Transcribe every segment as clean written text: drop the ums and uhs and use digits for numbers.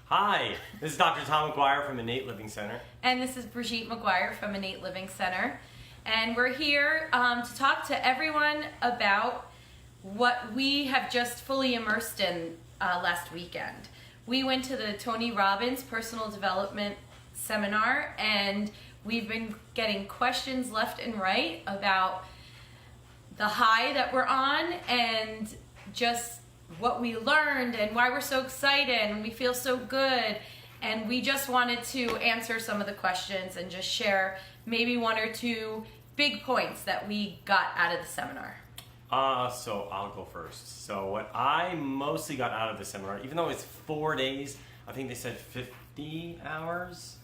Hi, this is Dr. Tom McGuire from Innate Living Center. And this is Brigitte McGuire from Innate Living Center. And we're here to talk to everyone about what we have just fully immersed in last weekend. We went to the Tony Robbins Personal Development Seminar, and we've been getting questions left and right about the high that we're on and just what we learned and why we're so excited and we feel so good. And we just wanted to answer some of the questions and just share maybe one or two big points that we got out of the seminar. So I'll go first. So what I mostly got out of the seminar, even though it's 4 days, I think they said 50 hours.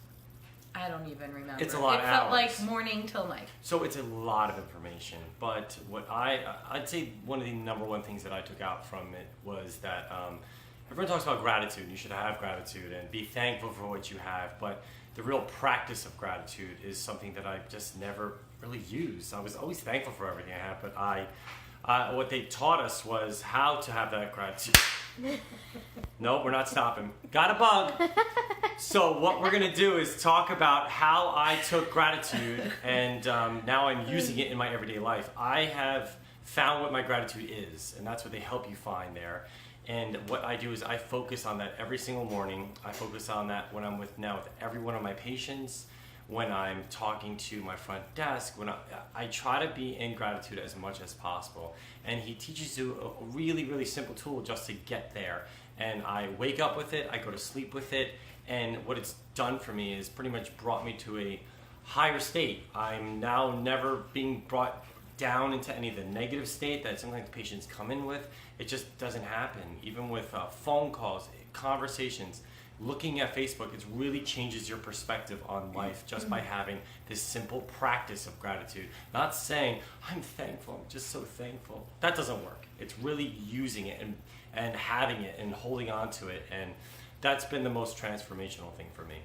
I don't even remember. It's a lot of hours. It felt like morning till night. So it's a lot of information. But what I'd say one of the number one things that I took out from it was that everyone talks about gratitude. You should have gratitude and be thankful for what you have. But the real practice of gratitude is something that I just never really used. I was always thankful for everything I had, but what they taught us was how to have that gratitude. No, we're not stopping. Got a bug. So what we're going to do is talk about how I took gratitude and now I'm using it in my everyday life. I have found what my gratitude is, and that's what they help you find there. And what I do is I focus on that every single morning. I focus on that when I'm with every one of my patients, when I'm talking to my front desk, when I try to be in gratitude as much as possible. And he teaches you a really, really simple tool just to get there. And I wake up with it, I go to sleep with it, and what it's done for me is pretty much brought me to a higher state. I'm now never being brought down into any of the negative state that sometimes patients come in with. It just doesn't happen. Even with phone calls, conversations, looking at Facebook, it really changes your perspective on life just by having this simple practice of gratitude. Not saying, I'm thankful, I'm just so thankful. That doesn't work. It's really using it and having it and holding on to it. And that's been the most transformational thing for me.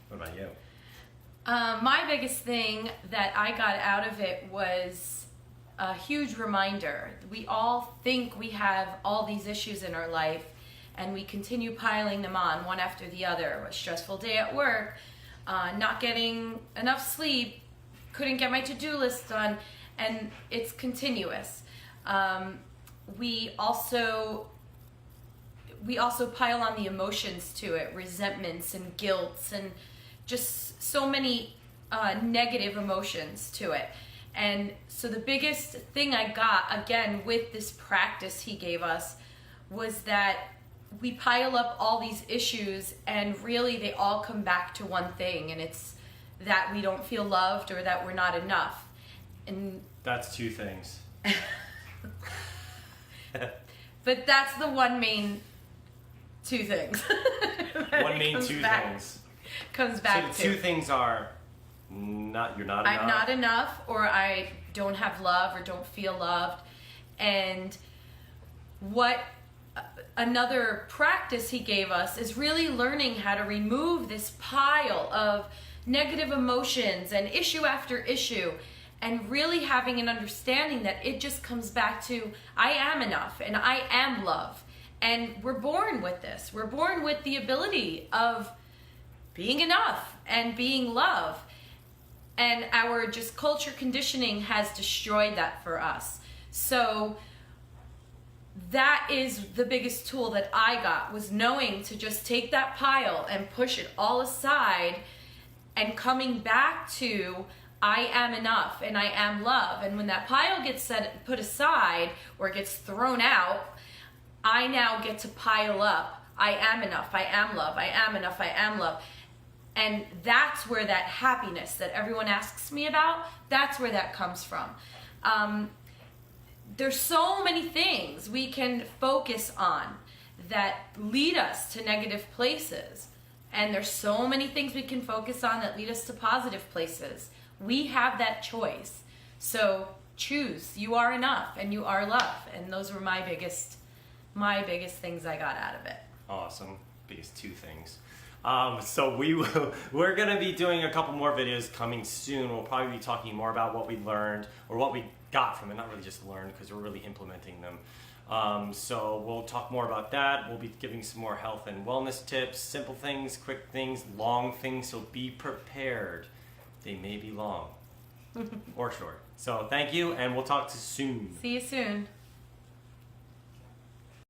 What about you? My biggest thing that I got out of it was a huge reminder. We all think we have all these issues in our life, and we continue piling them on one after the other. A stressful day at work, not getting enough sleep, couldn't get my to-do list done, and it's continuous. We also pile on the emotions to it, resentments and guilts and just so many negative emotions to it. And so the biggest thing I got, again, with this practice he gave us was that we pile up all these issues and really they all come back to one thing, and it's that we don't feel loved or that we're not enough. And that's two things. But that's the one main two things. One main two things. Comes back so the two things are you're not enough. I'm not enough, or I don't have love or don't feel loved. And what another practice he gave us is really learning how to remove this pile of negative emotions and issue after issue, and really having an understanding that it just comes back to I am enough and I am love. And we're born with this. We're born with the ability of being enough and being love. And our just culture conditioning has destroyed that for us. So that is the biggest tool that I got, was knowing to just take that pile and push it all aside and coming back to I am enough and I am love. And when that pile gets put aside or gets thrown out, I now get to pile up I am enough, I am love, I am enough, I am love. And that's where that happiness that everyone asks me about, that's where that comes from. There's so many things we can focus on that lead us to negative places. And there's so many things we can focus on that lead us to positive places. We have that choice. So choose. You are enough and you are love. And those were my biggest things I got out of it. Awesome. Biggest two things. So we're going to be doing a couple more videos coming soon. We'll probably be talking more about what we learned or what we got from it. Not really just learned, because we're really implementing them. So we'll talk more about that. We'll be giving some more health and wellness tips, simple things, quick things, long things. So be prepared. They may be long or short. So thank you, and we'll talk to you soon. See you soon.